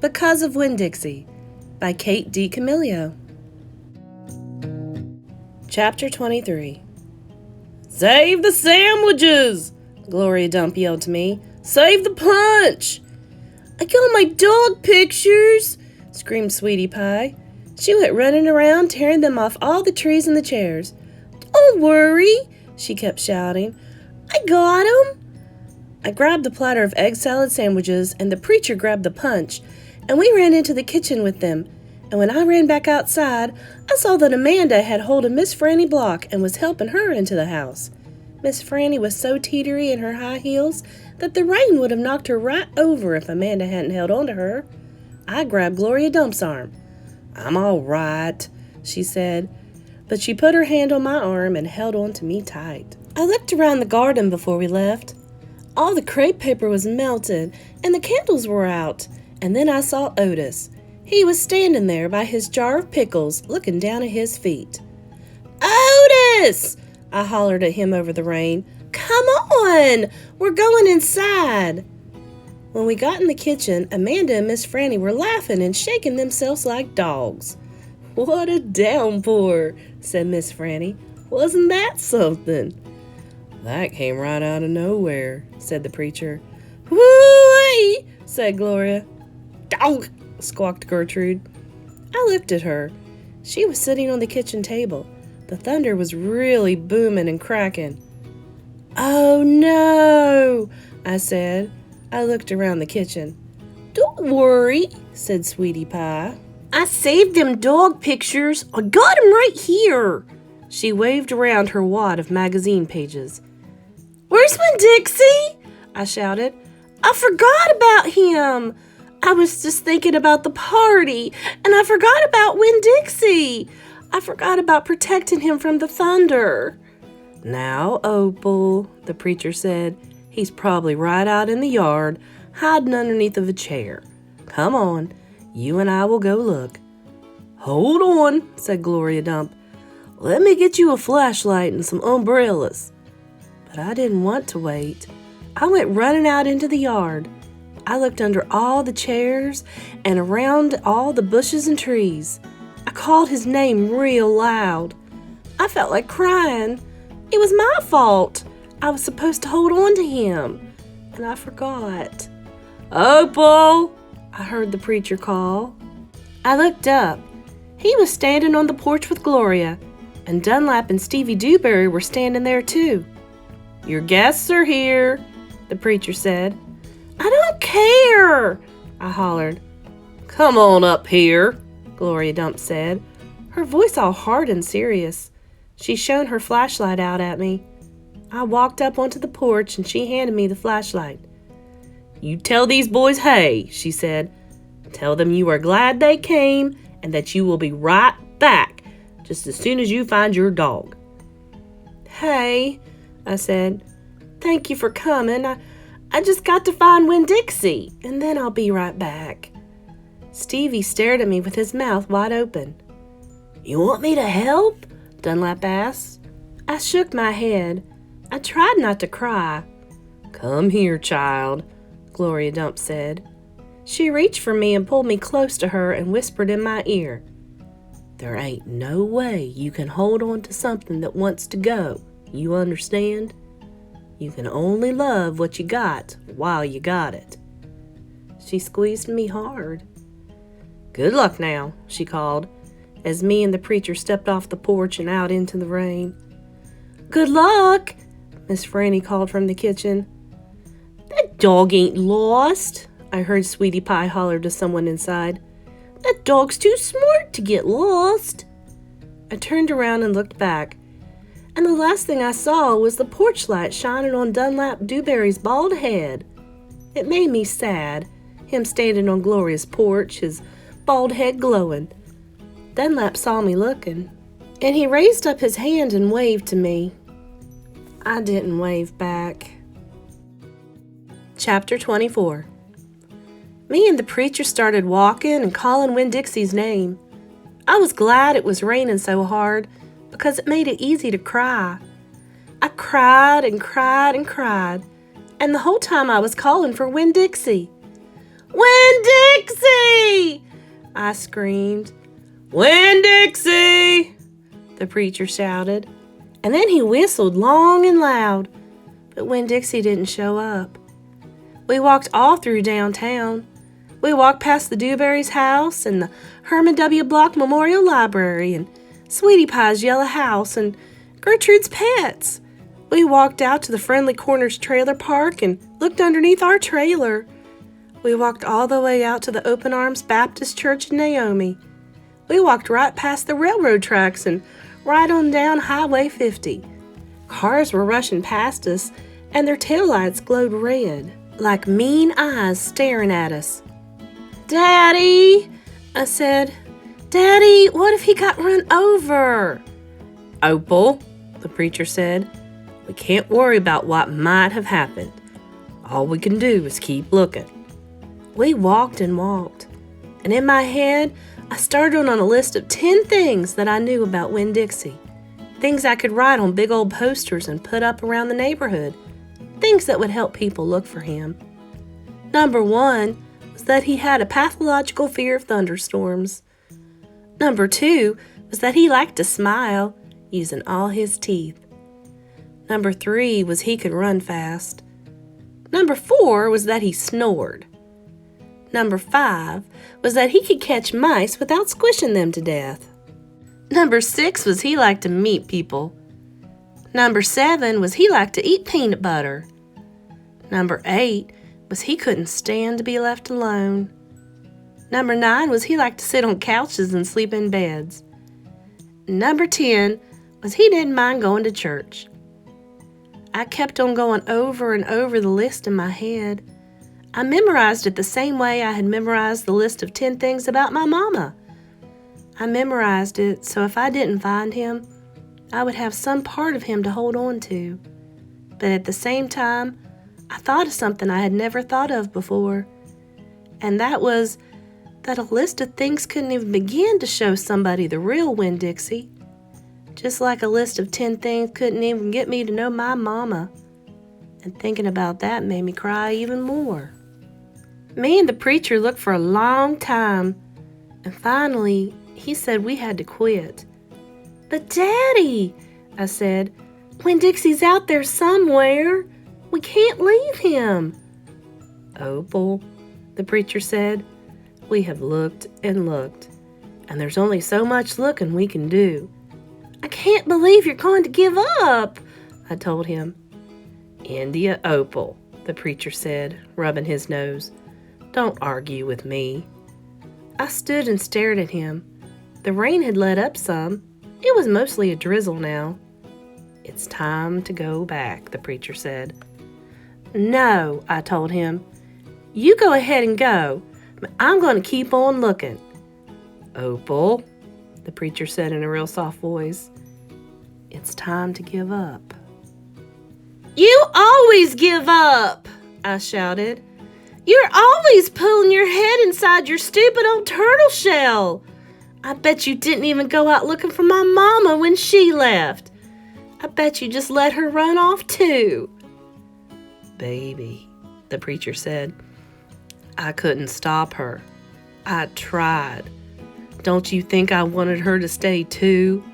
Because of Winn-Dixie by Kate DiCamillo. Chapter 23. "Save the sandwiches!" Gloria Dump yelled to me. "Save the punch!" "I got my dog pictures!" screamed Sweetie Pie. She went running around, tearing them off all the trees and the chairs. "Don't worry," she kept shouting. "I got 'em!" I grabbed the platter of egg salad sandwiches, and the preacher grabbed the punch, and we ran into the kitchen with them. And when I ran back outside, I saw that Amanda had hold of Miss Franny Block and was helping her into the house. Miss Franny was so teetery in her high heels that the rain would have knocked her right over if Amanda hadn't held on to her. I grabbed Gloria Dump's arm. "I'm all right," she said, but she put her hand on my arm and held on to me tight. I looked around the garden before we left. All the crepe paper was melted, and the candles were out, and then I saw Otis. He was standing there by his jar of pickles, looking down at his feet. "Otis!" I hollered at him over the rain. "Come on! We're going inside!" When we got in the kitchen, Amanda and Miss Franny were laughing and shaking themselves like dogs. "What a downpour," said Miss Franny. "Wasn't that something?" "That came right out of nowhere," said the preacher. "Whoo-wee!" said Gloria. "Dog!" squawked Gertrude. I looked at her. She was sitting on the kitchen table. The thunder was really booming and cracking. "Oh no," I said. I looked around the kitchen. "Don't worry," said Sweetie Pie. "I saved them dog pictures. I got 'em right here." She waved around her wad of magazine pages. "Where's Winn-Dixie?" I shouted. "I forgot about him. I was just thinking about the party, and I forgot about Winn-Dixie. I forgot about protecting him from the thunder." "Now, Opal," the preacher said, "he's probably right out in the yard, hiding underneath of a chair. Come on, you and I will go look." "Hold on," said Gloria Dump. "Let me get you a flashlight and some umbrellas." But I didn't want to wait. I went running out into the yard. I looked under all the chairs and around all the bushes and trees. I called his name real loud. I felt like crying. It was my fault. I was supposed to hold on to him, and I forgot. "Opal!" I heard the preacher call. I looked up. He was standing on the porch with Gloria, and Dunlap and Stevie Dewberry were standing there too. "Your guests are here," the preacher said. "I don't care," I hollered. "Come on up here," Gloria Dump said, her voice all hard and serious. She shone her flashlight out at me. I walked up onto the porch and she handed me the flashlight. "You tell these boys hey," she said. "Tell them you are glad they came and that you will be right back just as soon as you find your dog." "Hey," I said. "Thank you for coming. I just got to find Winn-Dixie, and then I'll be right back." Stevie stared at me with his mouth wide open. "You want me to help?" Dunlap asked. I shook my head. I tried not to cry. "Come here, child," Gloria Dump said. She reached for me and pulled me close to her and whispered in my ear, "There ain't no way you can hold on to something that wants to go. You understand? You can only love what you got while you got it." She squeezed me hard. "Good luck now," she called, as me and the preacher stepped off the porch and out into the rain. "Good luck," Miss Franny called from the kitchen. "That dog ain't lost," I heard Sweetie Pie holler to someone inside. "That dog's too smart to get lost." I turned around and looked back, and the last thing I saw was the porch light shining on Dunlap Dewberry's bald head. It made me sad, him standing on Gloria's porch, his bald head glowing. Dunlap saw me looking, and he raised up his hand and waved to me. I didn't wave back. Chapter 24. Me and the preacher started walking and calling Winn-Dixie's name. I was glad it was raining so hard because it made it easy to cry. I cried and cried and cried, and the whole time I was calling for Winn-Dixie. Winn-Dixie! I screamed. Winn-Dixie! The preacher shouted. And then he whistled long and loud. But Winn-Dixie didn't show up. We walked all through downtown. We walked past the Dewberry's house and the Herman W. Block Memorial Library and Sweetie Pie's yellow house and Gertrude's Pets. We walked out to the Friendly Corners trailer park and looked underneath our trailer. We walked all the way out to the Open Arms Baptist Church in Naomi. We walked right past the railroad tracks and right on down Highway 50. Cars were rushing past us, and their taillights glowed red, like mean eyes staring at us. Daddy, I said, Daddy, what if he got run over? Opal, the preacher said, we can't worry about what might have happened. All we can do is keep looking. We walked and walked, and in my head, I started on a list of 10 things that I knew about Winn-Dixie. Things I could write on big old posters and put up around the neighborhood. Things that would help people look for him. Number 1 was that he had a pathological fear of thunderstorms. Number 2 was that he liked to smile, using all his teeth. Number 3 was he could run fast. Number 4 was that he snored. Number 5 was that he could catch mice without squishing them to death. Number 6 was he liked to meet people. Number 7 was he liked to eat peanut butter. Number 8 was he couldn't stand to be left alone. Number 9 was he liked to sit on couches and sleep in beds. Number 10 was he didn't mind going to church. I kept on going over and over the list in my head. I memorized it the same way I had memorized the list of 10 things about my mama. I memorized it so if I didn't find him, I would have some part of him to hold on to. But at the same time, I thought of something I had never thought of before. And that was that a list of things couldn't even begin to show somebody the real Winn-Dixie. Just like a list of 10 things couldn't even get me to know my mama. And thinking about that made me cry even more. Me and the preacher looked for a long time, and finally, he said we had to quit. But Daddy, I said, Winn-Dixie's out there somewhere. We can't leave him. Opal, the preacher said, we have looked and looked, and there's only so much looking we can do. I can't believe you're going to give up, I told him. India Opal, the preacher said, rubbing his nose. Don't argue with me. I stood and stared at him. The rain had let up some. It was mostly a drizzle now. It's time to go back, the preacher said. No, I told him. You go ahead and go. I'm going to keep on looking. Opal, the preacher said in a real soft voice. It's time to give up. You always give up, I shouted. You're always pulling your head inside your stupid old turtle shell. I bet you didn't even go out looking for my mama when she left. I bet you just let her run off too. Baby, the preacher said, I couldn't stop her. I tried. Don't you think I wanted her to stay too?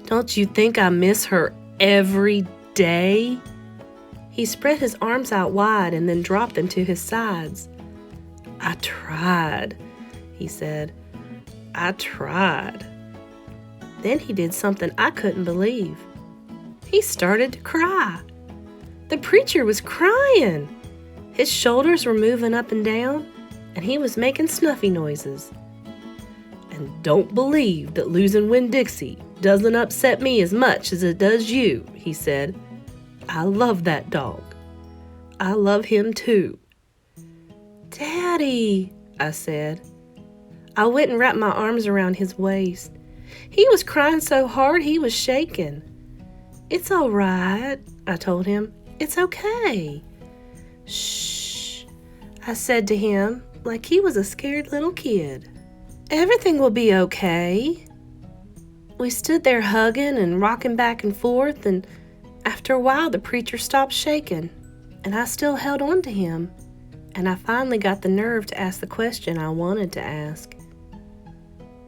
Don't you think I miss her every day? He spread his arms out wide and then dropped them to his sides. I tried, he said. I tried. Then he did something I couldn't believe. He started to cry. The preacher was crying. His shoulders were moving up and down, and he was making snuffy noises. And don't believe that losing Winn-Dixie doesn't upset me as much as it does you, he said. I love that dog. I love him too. Daddy, I said. I went and wrapped my arms around his waist. He was crying so hard he was shaking. It's all right, I told him. It's okay. Shh, I said to him like he was a scared little kid. Everything will be okay. We stood there hugging and rocking back and forth, and after a while the preacher stopped shaking, and I still held on to him, and I finally got the nerve to ask the question I wanted to ask.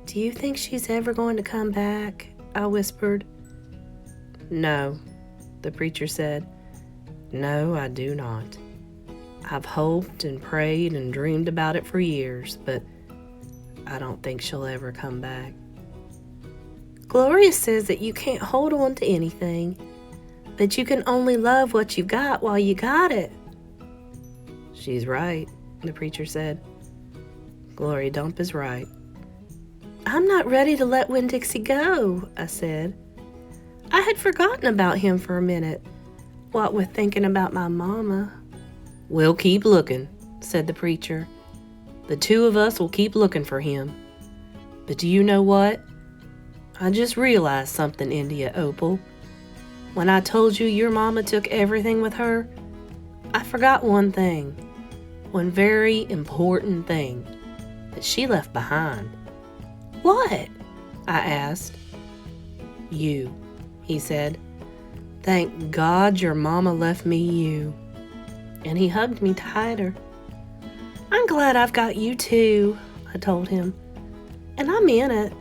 "Do you think she's ever going to come back?" I whispered. "No," the preacher said. "No, I do not. I've hoped and prayed and dreamed about it for years, but I don't think she'll ever come back." "Gloria says that you can't hold on to anything, that you can only love what you got while you got it." "She's right," the preacher said. "Gloria Dump is right." "I'm not ready to let Winn-Dixie go," I said. I had forgotten about him for a minute, what with thinking about my mama. "We'll keep looking," said the preacher. "The two of us will keep looking for him. But do you know what? I just realized something, India Opal. When I told you your mama took everything with her, I forgot one thing, one very important thing that she left behind." "What?" I asked. "You," he said. "Thank God your mama left me you." And he hugged me tighter. "I'm glad I've got you too," I told him. And I meant it.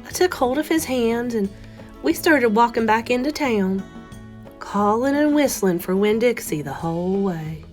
I took hold of his hand and we started walking back into town, calling and whistling for Winn-Dixie the whole way.